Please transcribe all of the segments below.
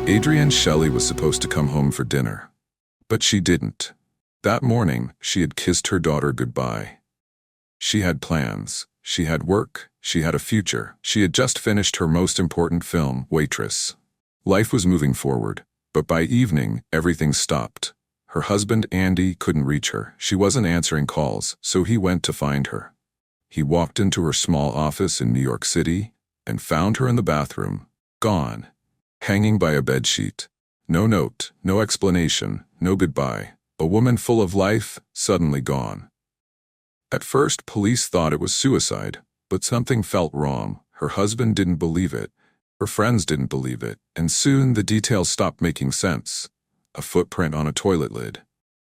Adrienne Shelley was supposed to come home for dinner, but she didn't. That morning, she had kissed her daughter goodbye. She had plans. She had work. She had a future. She had just finished her most important film, Waitress. Life was moving forward, but by evening, everything stopped. Her husband, Andy, couldn't reach her. She wasn't answering calls, so he went to find her. He walked into her small office in New York City and found her in the bathroom, gone, hanging by a bedsheet. No note, no explanation, no goodbye. A woman full of life, suddenly gone. At first, police thought it was suicide, but something felt wrong. Her husband didn't believe it. Her friends didn't believe it, and soon the details stopped making sense. A footprint on a toilet lid.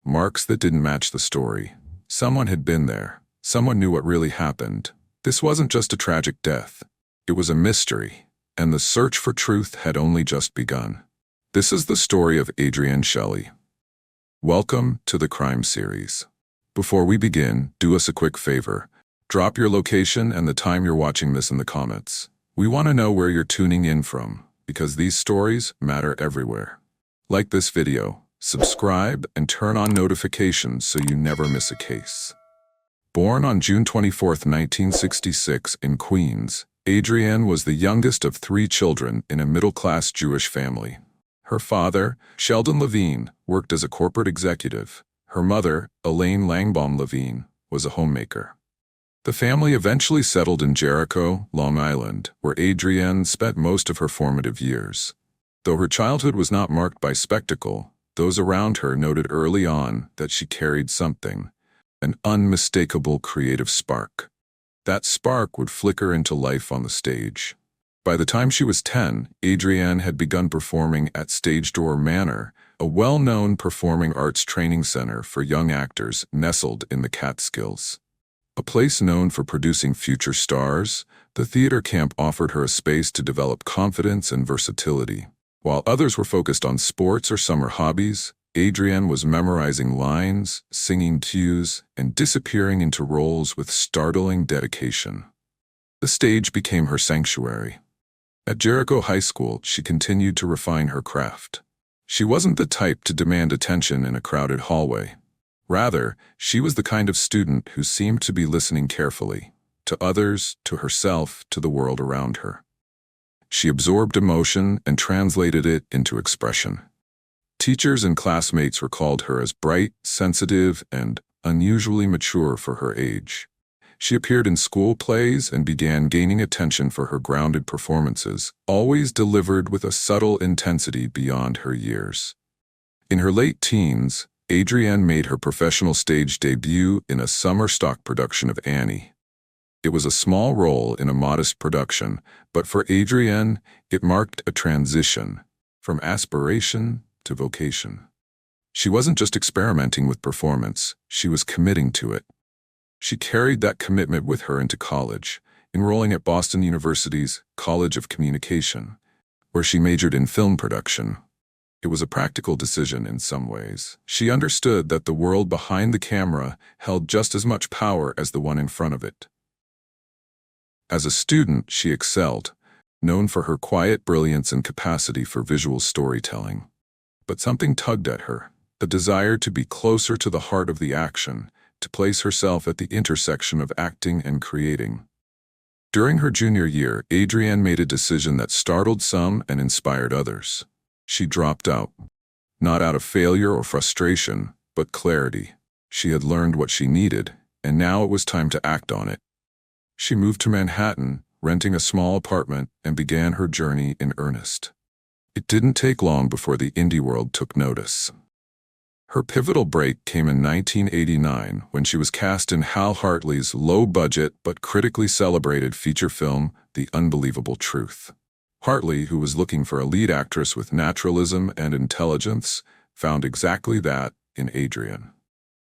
Marks that didn't match the story. Someone had been there. Someone knew what really happened. This wasn't just a tragic death. It was a mystery, and the search for truth had only just begun. This is the story of Adrienne Shelley. Welcome to the Crime Series. Before we begin, do us a quick favor. Drop your location and the time you're watching this in the comments. We want to know where you're tuning in from, because these stories matter everywhere. Like this video, subscribe, and turn on notifications so you never miss a case. Born on June 24, 1966 in Queens, Adrienne was the youngest of 3 children in a middle-class Jewish family. Her father, Sheldon Levine, worked as a corporate executive. Her mother, Elaine Langbaum Levine, was a homemaker. The family eventually settled in Jericho, Long Island, where Adrienne spent most of her formative years. Though her childhood was not marked by spectacle, those around her noted early on that she carried something, an unmistakable creative spark. That spark would flicker into life on the stage. By the time she was 10, Adrienne had begun performing at Stage Door Manor, a well-known performing arts training center for young actors nestled in the Catskills. A place known for producing future stars, the theater camp offered her a space to develop confidence and versatility. While others were focused on sports or summer hobbies, Adrienne was memorizing lines, singing cues, and disappearing into roles with startling dedication. The stage became her sanctuary. At Jericho High School, she continued to refine her craft. She wasn't the type to demand attention in a crowded hallway. Rather, she was the kind of student who seemed to be listening carefully, to others, to herself, to the world around her. She absorbed emotion and translated it into expression. Teachers and classmates recalled her as bright, sensitive, and unusually mature for her age. She appeared in school plays and began gaining attention for her grounded performances, always delivered with a subtle intensity beyond her years. In her late teens, Adrienne made her professional stage debut in a summer stock production of Annie. It was a small role in a modest production, but for Adrienne, it marked a transition from aspiration to vocation. She wasn't just experimenting with performance, she was committing to it. She carried that commitment with her into college, enrolling at Boston University's College of Communication, where she majored in film production. It was a practical decision in some ways. She understood that the world behind the camera held just as much power as the one in front of it. As a student, she excelled, known for her quiet brilliance and capacity for visual storytelling. But something tugged at her, a desire to be closer to the heart of the action, to place herself at the intersection of acting and creating. During her junior year, Adrienne made a decision that startled some and inspired others. She dropped out. Not out of failure or frustration, but clarity. She had learned what she needed, and now it was time to act on it. She moved to Manhattan, renting a small apartment, and began her journey in earnest. It didn't take long before the indie world took notice. Her pivotal break came in 1989 when she was cast in Hal Hartley's low-budget but critically celebrated feature film, The Unbelievable Truth. Hartley, who was looking for a lead actress with naturalism and intelligence, found exactly that in Adrienne.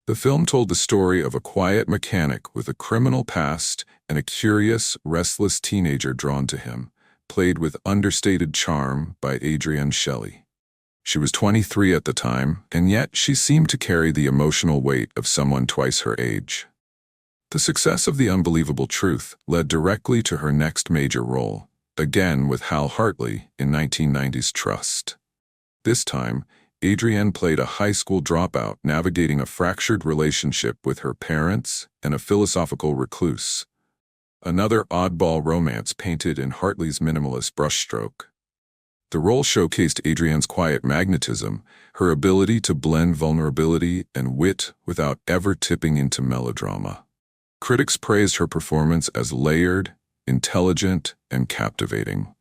The film told the story of a quiet mechanic with a criminal past and a curious, restless teenager drawn to him, played with understated charm by Adrienne Shelley. She was 23 at the time, and yet she seemed to carry the emotional weight of someone twice her age. The success of The Unbelievable Truth led directly to her next major role, again with Hal Hartley in 1990's Trust. This time, Adrienne played a high school dropout navigating a fractured relationship with her parents and a philosophical recluse. Another oddball romance painted in Hartley's minimalist brushstroke. The role showcased Adrienne's quiet magnetism, her ability to blend vulnerability and wit without ever tipping into melodrama. Critics praised her performance as layered, intelligent, and captivating.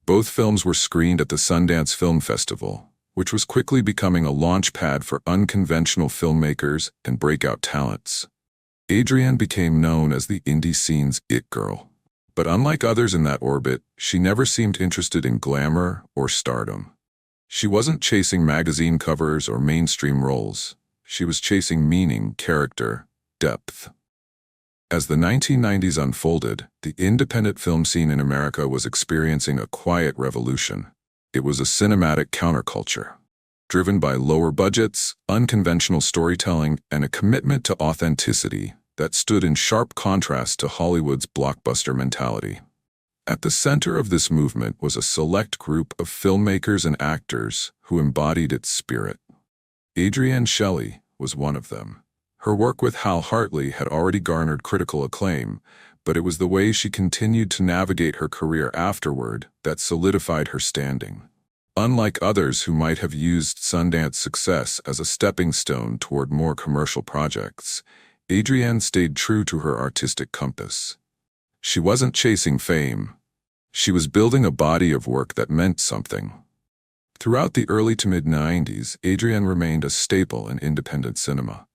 Both films were screened at the Sundance Film Festival, which was quickly becoming a launch pad for unconventional filmmakers and breakout talents. Adrienne became known as the indie scene's it girl. But unlike others in that orbit, she never seemed interested in glamour or stardom. She wasn't chasing magazine covers or mainstream roles. She was chasing meaning, character, depth. As the 1990s unfolded, the independent film scene in America was experiencing a quiet revolution. It was a cinematic counterculture, driven by lower budgets, unconventional storytelling, and a commitment to authenticity that stood in sharp contrast to Hollywood's blockbuster mentality. At the center of this movement was a select group of filmmakers and actors who embodied its spirit. Adrienne Shelley was one of them. Her work with Hal Hartley had already garnered critical acclaim, but it was the way she continued to navigate her career afterward that solidified her standing. Unlike others who might have used Sundance success as a stepping stone toward more commercial projects, Adrienne stayed true to her artistic compass. She wasn't chasing fame. She was building a body of work that meant something. Throughout the early to mid-90s, Adrienne remained a staple in independent cinema.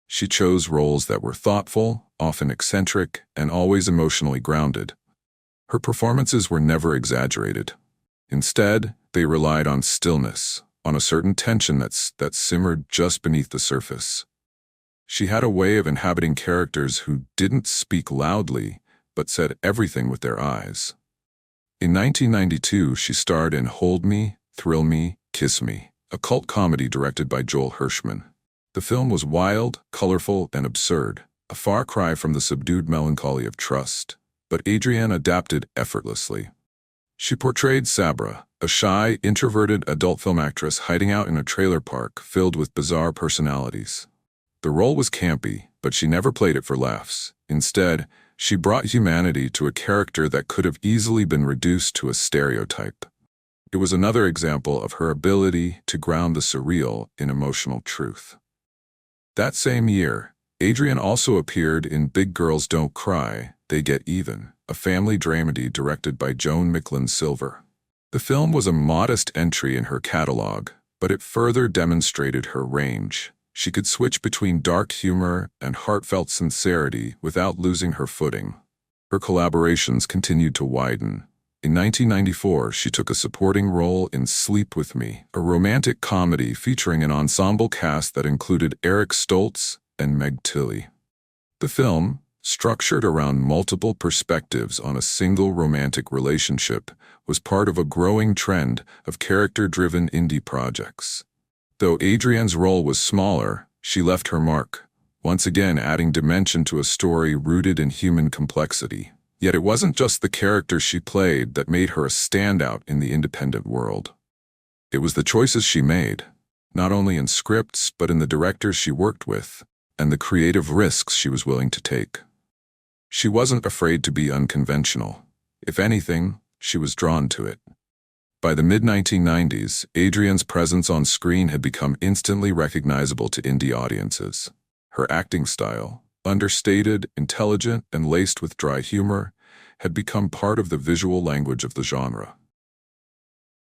She chose roles that were thoughtful, often eccentric, and always emotionally grounded. Her performances were never exaggerated. Instead, they relied on stillness, on a certain tension that simmered just beneath the surface. She had a way of inhabiting characters who didn't speak loudly, but said everything with their eyes. In 1992, she starred in Hold Me, Thrill Me, Kiss Me, a cult comedy directed by Joel Hirschman. The film was wild, colorful, and absurd, a far cry from the subdued melancholy of Trust, but Adrienne adapted effortlessly. She portrayed Sabra, a shy, introverted adult film actress hiding out in a trailer park filled with bizarre personalities. The role was campy, but she never played it for laughs. Instead, she brought humanity to a character that could have easily been reduced to a stereotype. It was another example of her ability to ground the surreal in emotional truth. That same year, Adrienne also appeared in Big Girls Don't Cry, They Get Even, a family dramedy directed by Joan Micklin Silver. The film was a modest entry in her catalog, but it further demonstrated her range. She could switch between dark humor and heartfelt sincerity without losing her footing. Her collaborations continued to widen. In 1994, she took a supporting role in Sleep With Me, a romantic comedy featuring an ensemble cast that included Eric Stoltz and Meg Tilly. The film, structured around multiple perspectives on a single romantic relationship, was part of a growing trend of character-driven indie projects. Though Adrienne's role was smaller, she left her mark, once again adding dimension to a story rooted in human complexity. Yet it wasn't just the character she played that made her a standout in the independent world. It was the choices she made, not only in scripts but in the directors she worked with, and the creative risks she was willing to take. She wasn't afraid to be unconventional. If anything, she was drawn to it. By the mid-1990s, Adrienne's presence on screen had become instantly recognizable to indie audiences. Her acting style, understated, intelligent, and laced with dry humor, had become part of the visual language of the genre.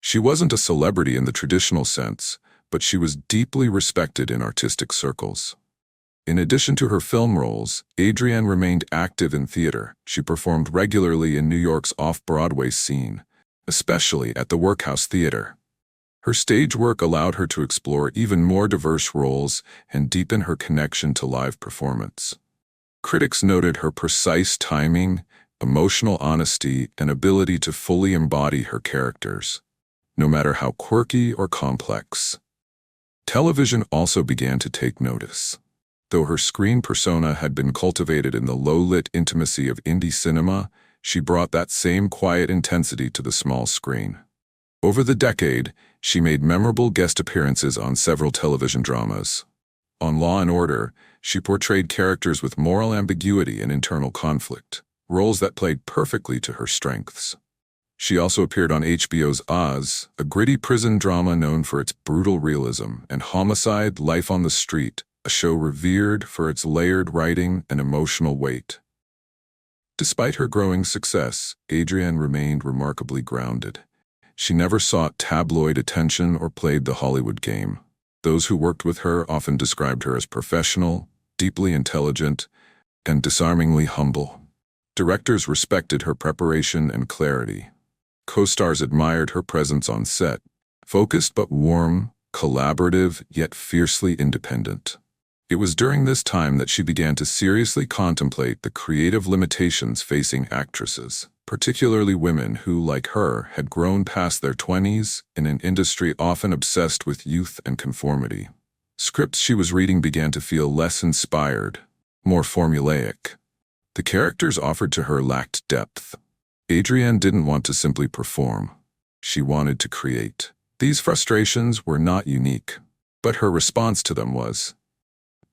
She wasn't a celebrity in the traditional sense, but she was deeply respected in artistic circles. In addition to her film roles, Adrienne remained active in theater. She performed regularly in New York's off-Broadway scene, especially at the Workhouse Theater. Her stage work allowed her to explore even more diverse roles and deepen her connection to live performance. Critics noted her precise timing, emotional honesty, and ability to fully embody her characters, no matter how quirky or complex. Television also began to take notice. Though her screen persona had been cultivated in the low-lit intimacy of indie cinema, she brought that same quiet intensity to the small screen. Over the decade, she made memorable guest appearances on several television dramas. On Law and Order, she portrayed characters with moral ambiguity and internal conflict, roles that played perfectly to her strengths. She also appeared on HBO's Oz, a gritty prison drama known for its brutal realism, and Homicide: Life on the Street, a show revered for its layered writing and emotional weight. Despite her growing success, Adrienne remained remarkably grounded. She never sought tabloid attention or played the Hollywood game. Those who worked with her often described her as professional, deeply intelligent, and disarmingly humble. Directors respected her preparation and clarity. Co-stars admired her presence on set, focused but warm, collaborative yet fiercely independent. It was during this time that she began to seriously contemplate the creative limitations facing actresses, particularly women who, like her, had grown past their 20s in an industry often obsessed with youth and conformity. Scripts she was reading began to feel less inspired, more formulaic. The characters offered to her lacked depth. Adrienne didn't want to simply perform. She wanted to create. These frustrations were not unique, but her response to them was,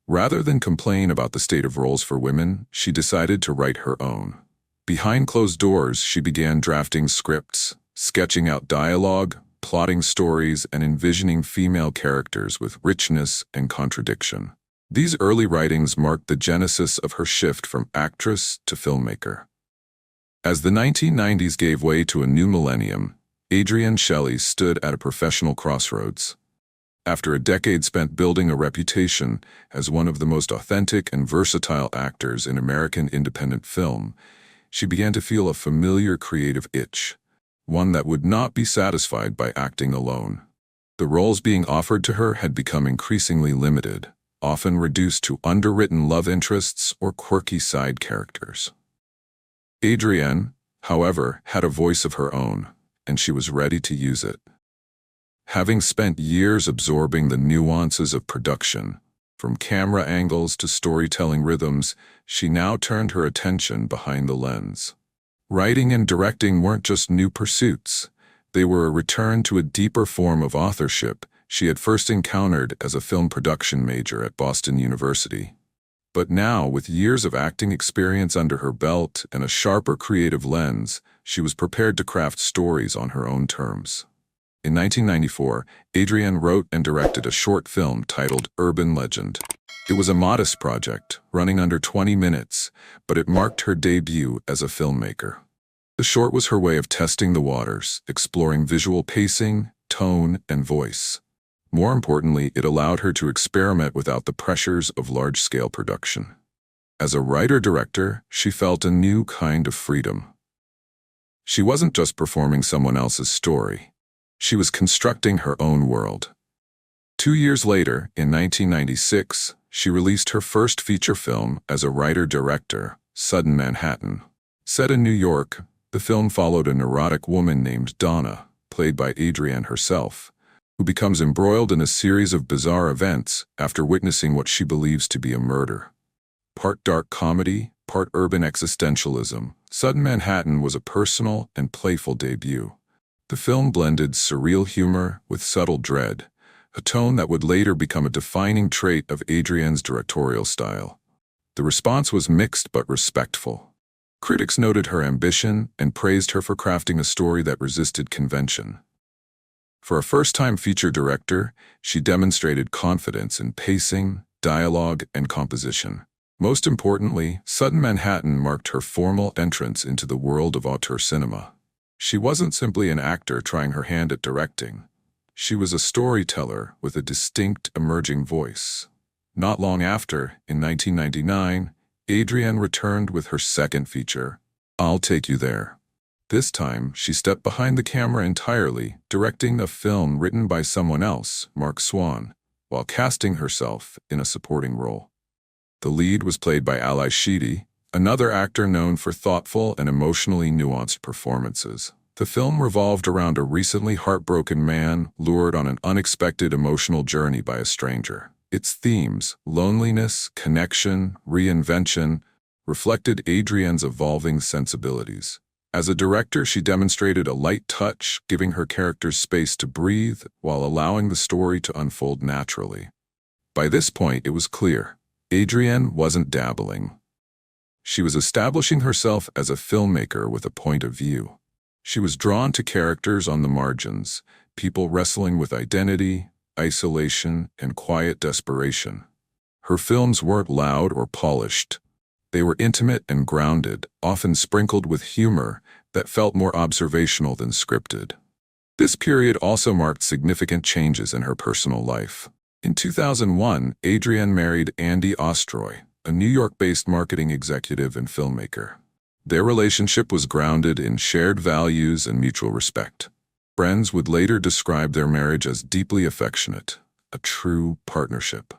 rather than complain about the state of roles for women, she decided to write her own. Behind closed doors, she began drafting scripts, sketching out dialogue, plotting stories, and envisioning female characters with richness and contradiction. These early writings marked the genesis of her shift from actress to filmmaker. As the 1990s gave way to a new millennium, Adrienne Shelley stood at a professional crossroads. After a decade spent building a reputation as one of the most authentic and versatile actors in American independent film, she began to feel a familiar creative itch, one that would not be satisfied by acting alone. The roles being offered to her had become increasingly limited, often reduced to underwritten love interests or quirky side characters. Adrienne, however, had a voice of her own, and she was ready to use it. Having spent years absorbing the nuances of production, from camera angles to storytelling rhythms, she now turned her attention behind the lens. Writing and directing weren't just new pursuits. They were a return to a deeper form of authorship she had first encountered as a film production major at Boston University. But now, with years of acting experience under her belt and a sharper creative lens, she was prepared to craft stories on her own terms. In 1994, Adrienne wrote and directed a short film titled Urban Legend. It was a modest project, running under 20 minutes, but it marked her debut as a filmmaker. The short was her way of testing the waters, exploring visual pacing, tone, and voice. More importantly, it allowed her to experiment without the pressures of large-scale production. As a writer-director, she felt a new kind of freedom. She wasn't just performing someone else's story. She was constructing her own world. 2 years later, in 1996, she released her first feature film as a writer-director, Sudden Manhattan. Set in New York, the film followed a neurotic woman named Donna, played by Adrienne herself, who becomes embroiled in a series of bizarre events after witnessing what she believes to be a murder. Part dark comedy, part urban existentialism, Sudden Manhattan was a personal and playful debut. The film blended surreal humor with subtle dread, a tone that would later become a defining trait of Adrienne's directorial style. The response was mixed but respectful. Critics noted her ambition and praised her for crafting a story that resisted convention. For a first-time feature director, she demonstrated confidence in pacing, dialogue, and composition. Most importantly, Sudden Manhattan marked her formal entrance into the world of auteur cinema. She wasn't simply an actor trying her hand at directing. She was a storyteller with a distinct emerging voice. Not long after, in 1999, Adrienne returned with her second feature, I'll Take You There. This time, she stepped behind the camera entirely, directing a film written by someone else, Mark Swan, while casting herself in a supporting role. The lead was played by Ali Sheedy, another actor known for thoughtful and emotionally nuanced performances. The film revolved around a recently heartbroken man lured on an unexpected emotional journey by a stranger. Its themes, loneliness, connection, reinvention, reflected Adrienne's evolving sensibilities. As a director, she demonstrated a light touch, giving her characters space to breathe while allowing the story to unfold naturally. By this point, it was clear Adrienne wasn't dabbling. She was establishing herself as a filmmaker with a point of view. She was drawn to characters on the margins, people wrestling with identity, isolation, and quiet desperation. Her films weren't loud or polished. They were intimate and grounded, often sprinkled with humor that felt more observational than scripted. This period also marked significant changes in her personal life. In 2001, Adrienne married Andy Ostroy, a New York-based marketing executive and filmmaker. Their relationship was grounded in shared values and mutual respect. Friends would later describe their marriage as deeply affectionate, a true partnership.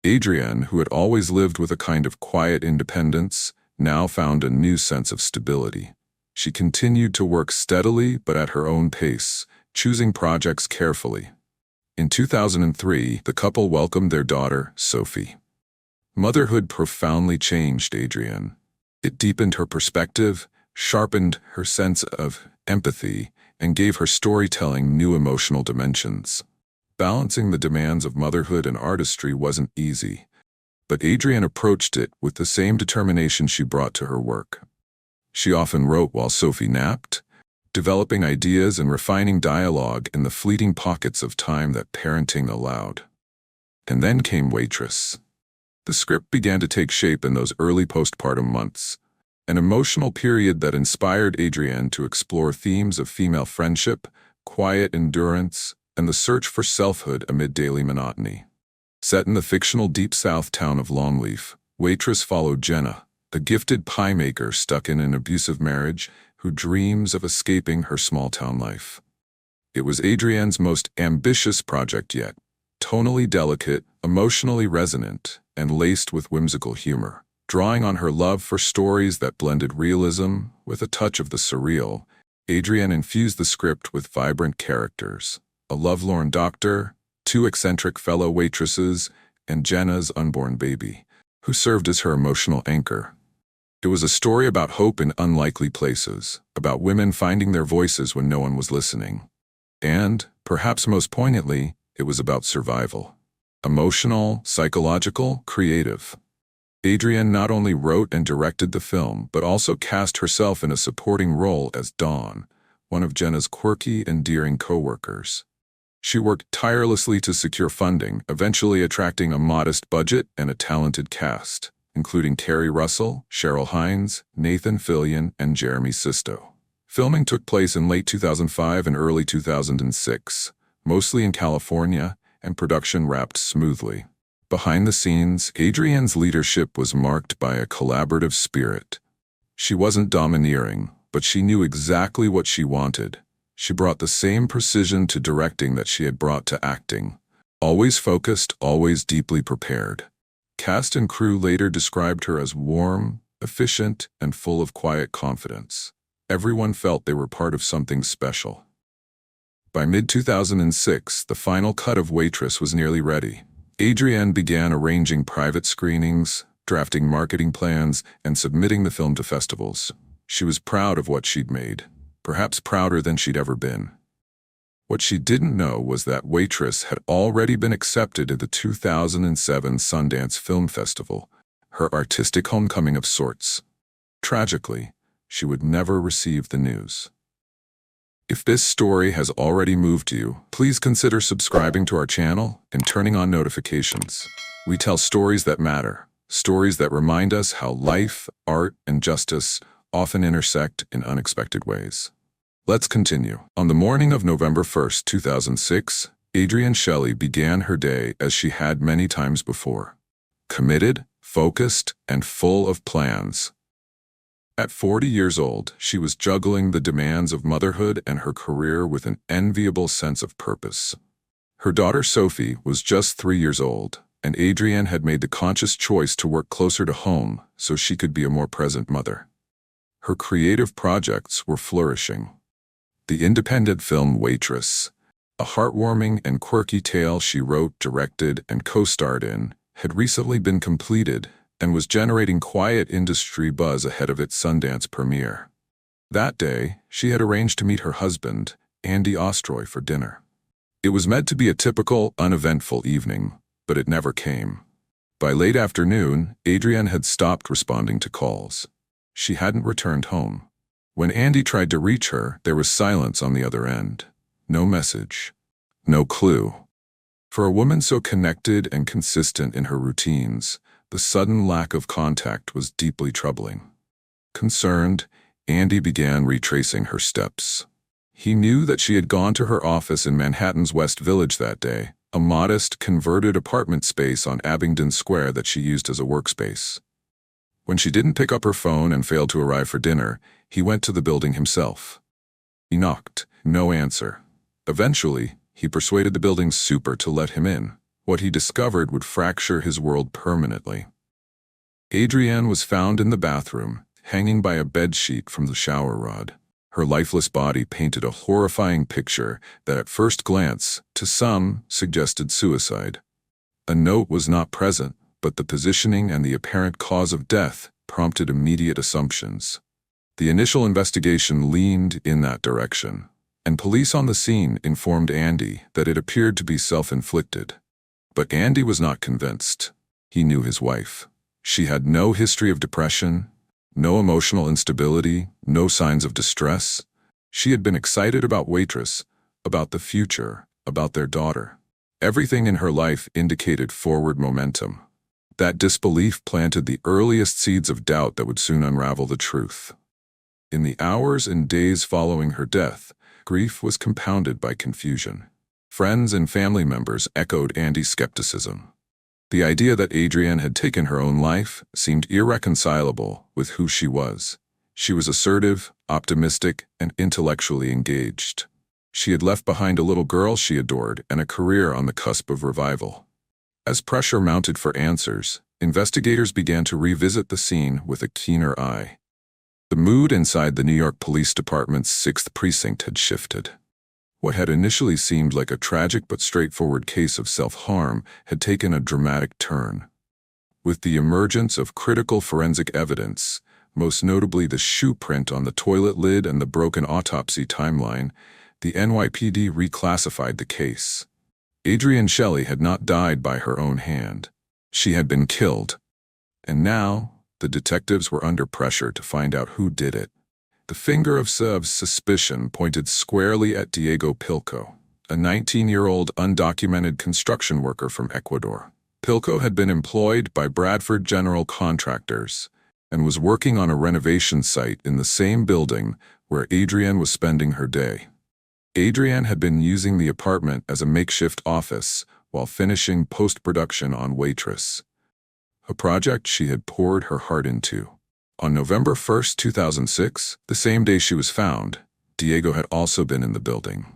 Adrienne, who had always lived with a kind of quiet independence, now found a new sense of stability. She continued to work steadily but at her own pace, choosing projects carefully. In 2003, the couple welcomed their daughter, Sophie. Motherhood profoundly changed Adrienne. It deepened her perspective, sharpened her sense of empathy, and gave her storytelling new emotional dimensions. Balancing the demands of motherhood and artistry wasn't easy, but Adrienne approached it with the same determination she brought to her work. She often wrote while Sophie napped, developing ideas and refining dialogue in the fleeting pockets of time that parenting allowed. And then came Waitress. The script began to take shape in those early postpartum months, an emotional period that inspired Adrienne to explore themes of female friendship, quiet endurance, and the search for selfhood amid daily monotony. Set in the fictional Deep South town of Longleaf, Waitress followed Jenna, a gifted pie maker stuck in an abusive marriage who dreams of escaping her small-town life. It was Adrienne's most ambitious project yet, tonally delicate, emotionally resonant, and laced with whimsical humor. Drawing on her love for stories that blended realism with a touch of the surreal, Adrienne infused the script with vibrant characters: a lovelorn doctor, two eccentric fellow waitresses, and Jenna's unborn baby, who served as her emotional anchor. It was a story about hope in unlikely places, about women finding their voices when no one was listening. And, perhaps most poignantly, it was about survival. Emotional, psychological, creative. Adrienne not only wrote and directed the film, but also cast herself in a supporting role as Dawn, one of Jenna's quirky, endearing co-workers. She worked tirelessly to secure funding, eventually attracting a modest budget and a talented cast, including Carrie Russell, Cheryl Hines, Nathan Fillion, and Jeremy Sisto. Filming took place in late 2005 and early 2006, mostly in California, and production wrapped smoothly. Behind the scenes, Adrienne's leadership was marked by a collaborative spirit. She wasn't domineering, but she knew exactly what she wanted. She brought the same precision to directing that she had brought to acting. Always focused, always deeply prepared. Cast and crew later described her as warm, efficient, and full of quiet confidence. Everyone felt they were part of something special. By mid-2006, the final cut of Waitress was nearly ready. Adrienne began arranging private screenings, drafting marketing plans, and submitting the film to festivals. She was proud of what she'd made, perhaps prouder than she'd ever been. What she didn't know was that Waitress had already been accepted at the 2007 Sundance Film Festival, her artistic homecoming of sorts. Tragically, she would never receive the news. If this story has already moved you, please consider subscribing to our channel and turning on notifications. We tell stories that matter, stories that remind us how life, art, and justice often intersect in unexpected ways. Let's continue. On the morning of November 1st, 2006, Adrienne Shelley began her day as she had many times before. Committed, focused, and full of plans. At 40 years old, she was juggling the demands of motherhood and her career with an enviable sense of purpose. Her daughter Sophie was just 3 years old, and Adrienne had made the conscious choice to work closer to home so she could be a more present mother. Her creative projects were flourishing. The independent film Waitress, a heartwarming and quirky tale she wrote, directed, and co-starred in, had recently been completed and was generating quiet industry buzz ahead of its Sundance premiere. That day, she had arranged to meet her husband, Andy Ostroy, for dinner. It was meant to be a typical, uneventful evening, but it never came. By late afternoon, Adrienne had stopped responding to calls. She hadn't returned home. When Andy tried to reach her, there was silence on the other end. No message. No clue. For a woman so connected and consistent in her routines, the sudden lack of contact was deeply troubling. Concerned, Andy began retracing her steps. He knew that she had gone to her office in Manhattan's West Village that day, a modest, converted apartment space on Abingdon Square that she used as a workspace. When she didn't pick up her phone and failed to arrive for dinner, he went to the building himself. He knocked. No answer. Eventually, he persuaded the building's super to let him in. What he discovered would fracture his world permanently. Adrienne was found in the bathroom, hanging by a bedsheet from the shower rod. Her lifeless body painted a horrifying picture that at first glance, to some, suggested suicide. A note was not present, but the positioning and the apparent cause of death prompted immediate assumptions. The initial investigation leaned in that direction, and police on the scene informed Andy that it appeared to be self-inflicted. But Andy was not convinced. He knew his wife. She had no history of depression, no emotional instability, no signs of distress. She had been excited about Waitress, about the future, about their daughter. Everything in her life indicated forward momentum. That disbelief planted the earliest seeds of doubt that would soon unravel the truth. In the hours and days following her death, grief was compounded by confusion. Friends and family members echoed Andy's skepticism. The idea that Adrienne had taken her own life seemed irreconcilable with who she was. She was assertive, optimistic, and intellectually engaged. She had left behind a little girl she adored and a career on the cusp of revival. As pressure mounted for answers, investigators began to revisit the scene with a keener eye. The mood inside the New York Police Department's 6th Precinct had shifted. What had initially seemed like a tragic but straightforward case of self-harm had taken a dramatic turn. With the emergence of critical forensic evidence, most notably the shoe print on the toilet lid and the broken autopsy timeline, the NYPD reclassified the case. Adrienne Shelley had not died by her own hand. She had been killed. And now, the detectives were under pressure to find out who did it. The finger of suspicion pointed squarely at Diego Pilco, a 19-year-old undocumented construction worker from Ecuador. Pilco had been employed by Bradford General Contractors and was working on a renovation site in the same building where Adrienne was spending her day. Adrienne had been using the apartment as a makeshift office while finishing post-production on Waitress, a project she had poured her heart into. On November 1, 2006, the same day she was found, Diego had also been in the building.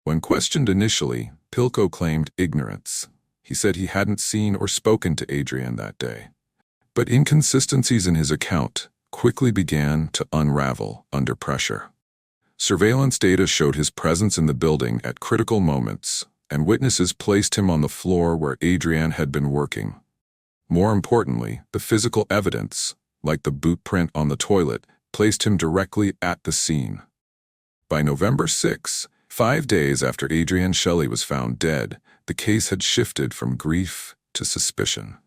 When questioned initially, Pilco claimed ignorance. He said he hadn't seen or spoken to Adrienne that day. But inconsistencies in his account quickly began to unravel under pressure. Surveillance data showed his presence in the building at critical moments, and witnesses placed him on the floor where Adrienne had been working. More importantly, the physical evidence, like the boot print on the toilet, placed him directly at the scene. By November 6, 5 days after Adrienne Shelley was found dead, the case had shifted from grief to suspicion.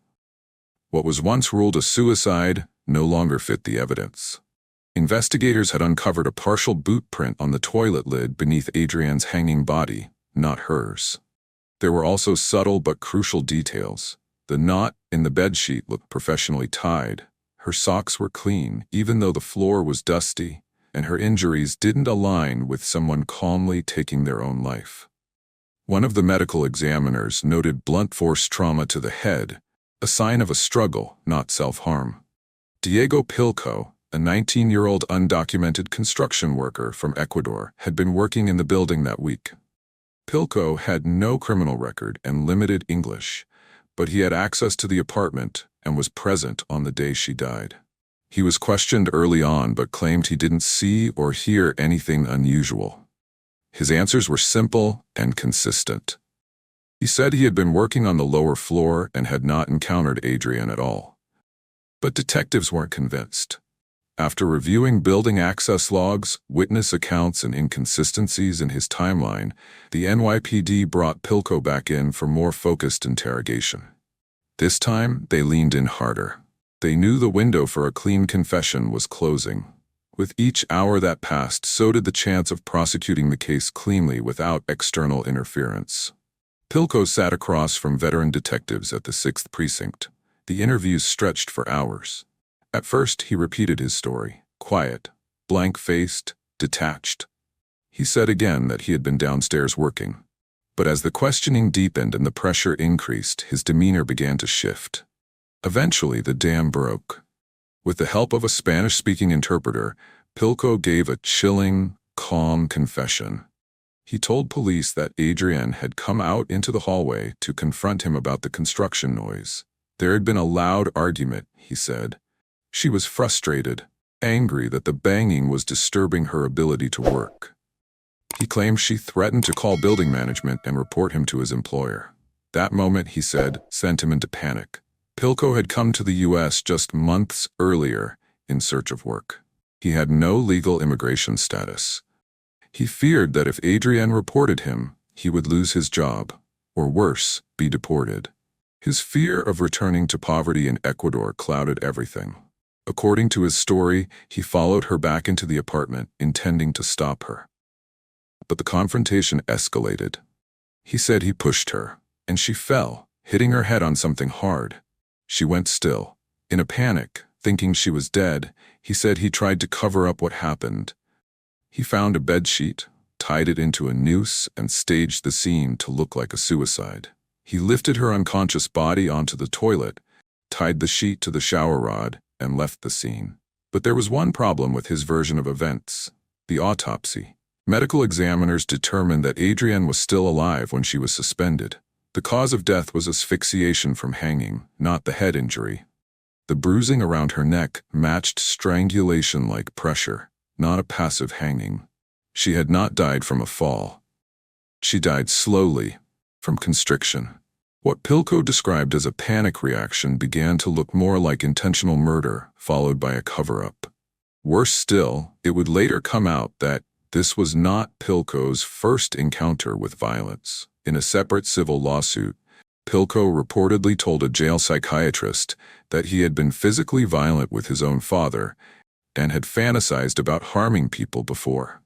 What was once ruled a suicide no longer fit the evidence. Investigators had uncovered a partial boot print on the toilet lid beneath Adrienne's hanging body, not hers. There were also subtle but crucial details. The knot in the bedsheet looked professionally tied. Her socks were clean, even though the floor was dusty, and her injuries didn't align with someone calmly taking their own life. One of the medical examiners noted blunt force trauma to the head, a sign of a struggle, not self-harm. Diego Pilco, a 19-year-old undocumented construction worker from Ecuador, had been working in the building that week. Pilco had no criminal record and limited English, but he had access to the apartment and was present on the day she died. He was questioned early on but claimed he didn't see or hear anything unusual. His answers were simple and consistent. He said he had been working on the lower floor and had not encountered Adrienne at all. But detectives weren't convinced. After reviewing building access logs, witness accounts, and inconsistencies in his timeline, the NYPD brought Pilko back in for more focused interrogation. This time, they leaned in harder. They knew the window for a clean confession was closing. With each hour that passed, so did the chance of prosecuting the case cleanly without external interference. Pilko sat across from veteran detectives at the 6th Precinct. The interviews stretched for hours. At first, he repeated his story, quiet, blank-faced, detached. He said again that he had been downstairs working. But as the questioning deepened and the pressure increased, his demeanor began to shift. Eventually, the dam broke. With the help of a Spanish-speaking interpreter, Pilko gave a chilling, calm confession. He told police that Adrienne had come out into the hallway to confront him about the construction noise. There had been a loud argument, he said. She was frustrated, angry that the banging was disturbing her ability to work. He claimed she threatened to call building management and report him to his employer. That moment, he said, sent him into panic. Pilko had come to the U.S. just months earlier in search of work. He had no legal immigration status. He feared that if Adrienne reported him, he would lose his job, or worse, be deported. His fear of returning to poverty in Ecuador clouded everything. According to his story, he followed her back into the apartment, intending to stop her. But the confrontation escalated. He said he pushed her, and she fell, hitting her head on something hard. She went still. In a panic, thinking she was dead, he said he tried to cover up what happened. He found a bedsheet, tied it into a noose, and staged the scene to look like a suicide. He lifted her unconscious body onto the toilet, tied the sheet to the shower rod, and left the scene. But there was one problem with his version of events: the autopsy. Medical examiners determined that Adrienne was still alive when she was suspended. The cause of death was asphyxiation from hanging, not the head injury. The bruising around her neck matched strangulation-like pressure, not a passive hanging. She had not died from a fall. She died slowly, from constriction. What Pilko described as a panic reaction began to look more like intentional murder, followed by a cover-up. Worse still, it would later come out that this was not Pilko's first encounter with violence. In a separate civil lawsuit, Pilko reportedly told a jail psychiatrist that he had been physically violent with his own father and had fantasized about harming people before.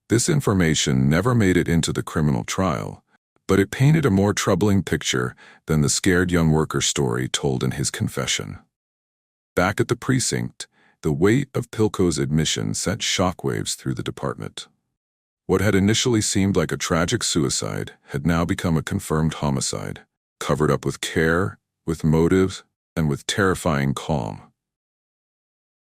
This information never made it into the criminal trial, but it painted a more troubling picture than the scared young worker story told in his confession. Back at the precinct, the weight of Pilko's admission sent shockwaves through the department. What had initially seemed like a tragic suicide had now become a confirmed homicide, covered up with care, with motive, and with terrifying calm.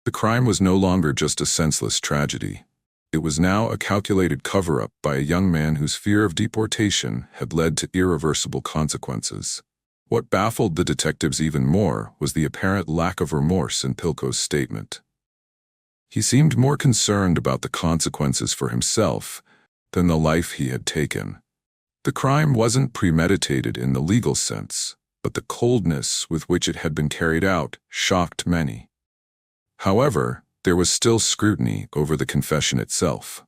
The crime was no longer just a senseless tragedy. It was now a calculated cover-up by a young man whose fear of deportation had led to irreversible consequences. What baffled the detectives even more was the apparent lack of remorse in Pilko's statement. He seemed more concerned about the consequences for himself than the life he had taken. The crime wasn't premeditated in the legal sense, but the coldness with which it had been carried out shocked many. However, there was still scrutiny over the confession itself.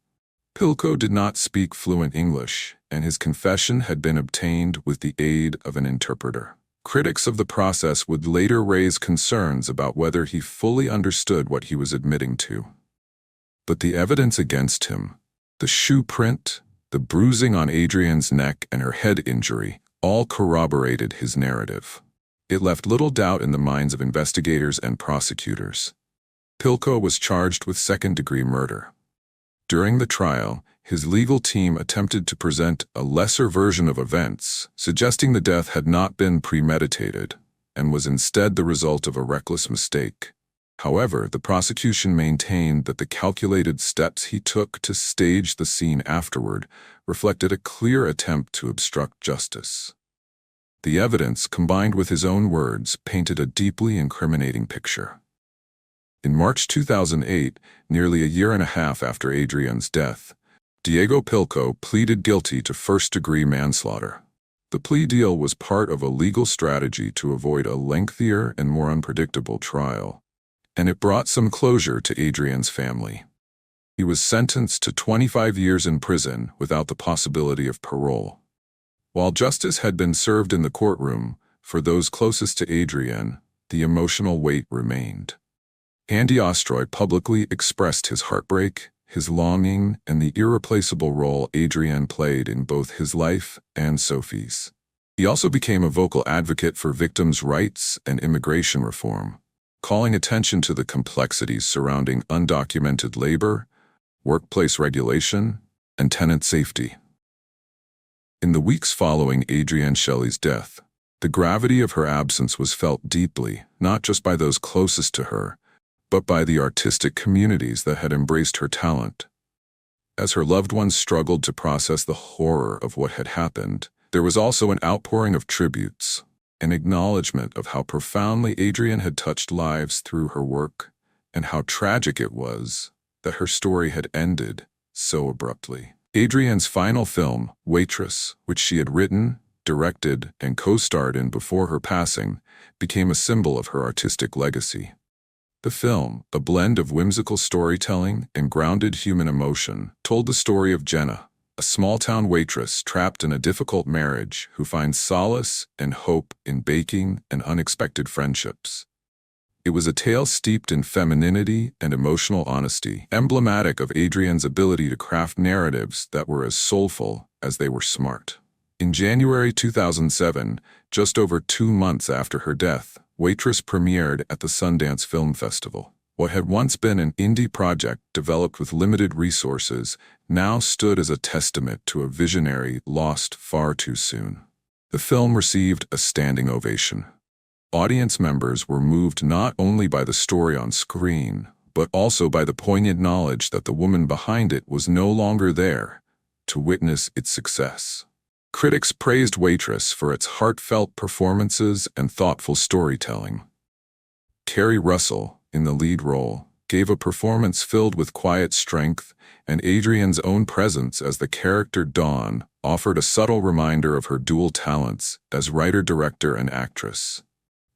Pilko did not speak fluent English, and his confession had been obtained with the aid of an interpreter. Critics of the process would later raise concerns about whether he fully understood what he was admitting to. But the evidence against him, the shoe print, the bruising on Adrienne's neck, and her head injury, all corroborated his narrative. It left little doubt in the minds of investigators and prosecutors. Pilko was charged with second-degree murder. During the trial, his legal team attempted to present a lesser version of events, suggesting the death had not been premeditated and was instead the result of a reckless mistake. However, the prosecution maintained that the calculated steps he took to stage the scene afterward reflected a clear attempt to obstruct justice. The evidence, combined with his own words, painted a deeply incriminating picture. In March 2008, nearly a year and a half after Adrienne's death, Diego Pilko pleaded guilty to first-degree manslaughter. The plea deal was part of a legal strategy to avoid a lengthier and more unpredictable trial, and it brought some closure to Adrian's family. He was sentenced to 25 years in prison without the possibility of parole. While justice had been served in the courtroom, for those closest to Adrian, the emotional weight remained. Andy Ostroy publicly expressed his heartbreak, his longing, and the irreplaceable role Adrian played in both his life and Sophie's. He also became a vocal advocate for victims' rights and immigration reform, calling attention to the complexities surrounding undocumented labor, workplace regulation, and tenant safety. In the weeks following Adrienne Shelley's death, the gravity of her absence was felt deeply, not just by those closest to her, but by the artistic communities that had embraced her talent. As her loved ones struggled to process the horror of what had happened, there was also an outpouring of tributes, an acknowledgement of how profoundly Adrienne had touched lives through her work, and how tragic it was that her story had ended so abruptly. Adrienne's final film, Waitress, which she had written, directed, and co-starred in before her passing, became a symbol of her artistic legacy. The film, a blend of whimsical storytelling and grounded human emotion, told the story of Jenna, a small-town waitress trapped in a difficult marriage who finds solace and hope in baking and unexpected friendships. It was a tale steeped in femininity and emotional honesty, emblematic of Adrienne's ability to craft narratives that were as soulful as they were smart. In January 2007, just over 2 months after her death, Waitress premiered at the Sundance Film Festival. What had once been an indie project developed with limited resources now stood as a testament to a visionary lost far too soon. The film received a standing ovation. Audience members were moved not only by the story on screen, but also by the poignant knowledge that the woman behind it was no longer there to witness its success. Critics praised Waitress for its heartfelt performances and thoughtful storytelling. Kerry Russell, in the lead role, gave a performance filled with quiet strength, and Adrienne's own presence as the character Dawn offered a subtle reminder of her dual talents as writer, director, and actress.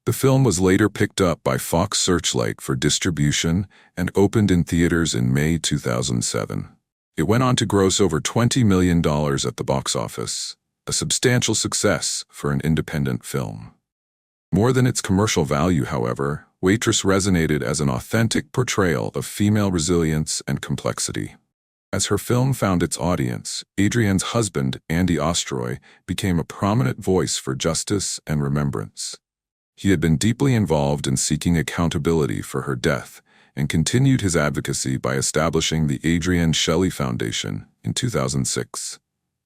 The film was later picked up by Fox Searchlight for distribution and opened in theaters in May 2007. It went on to gross over $20 million at the box office, a substantial success for an independent film. More than its commercial value, however, Waitress resonated as an authentic portrayal of female resilience and complexity. As her film found its audience, Adrienne's husband, Andy Ostroy, became a prominent voice for justice and remembrance. He had been deeply involved in seeking accountability for her death and continued his advocacy by establishing the Adrienne Shelley Foundation in 2006.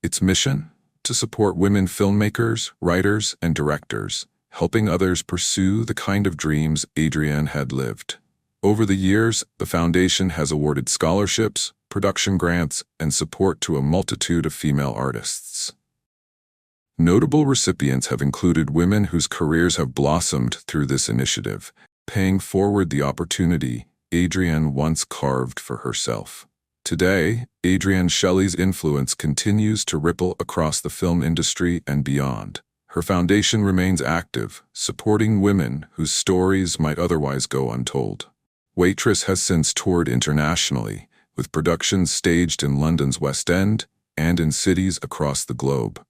Its mission? To support women filmmakers, writers, and directors, helping others pursue the kind of dreams Adrienne had lived. Over the years, the foundation has awarded scholarships, production grants, and support to a multitude of female artists. Notable recipients have included women whose careers have blossomed through this initiative, paying forward the opportunity Adrienne once carved for herself. Today, Adrienne Shelley's influence continues to ripple across the film industry and beyond. Her foundation remains active, supporting women whose stories might otherwise go untold. Waitress has since toured internationally, with productions staged in London's West End and in cities across the globe.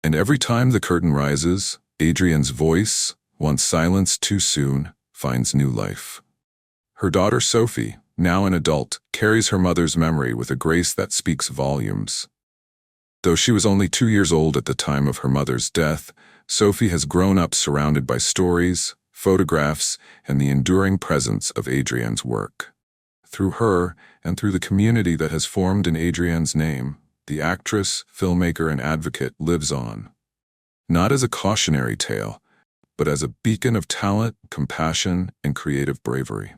And every time the curtain rises, Adrienne's voice, once silenced too soon, finds new life. Her daughter Sophie, now an adult, carries her mother's memory with a grace that speaks volumes. Though she was only 2 years old at the time of her mother's death, Sophie has grown up surrounded by stories, photographs, and the enduring presence of Adrienne's work. Through her, and through the community that has formed in Adrienne's name, the actress, filmmaker, and advocate lives on. Not as a cautionary tale, but as a beacon of talent, compassion, and creative bravery.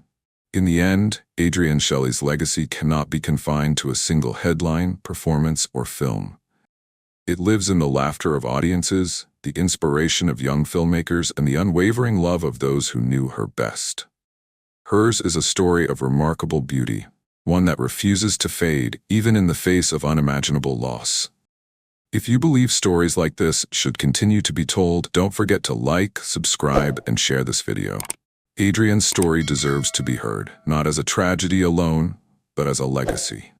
In the end, Adrienne Shelley's legacy cannot be confined to a single headline, performance, or film. It lives in the laughter of audiences, the inspiration of young filmmakers, and the unwavering love of those who knew her best. Hers is a story of remarkable beauty, one that refuses to fade even in the face of unimaginable loss. If you believe stories like this should continue to be told, don't forget to like, subscribe, and share this video. Adrian's story deserves to be heard, not as a tragedy alone, but as a legacy.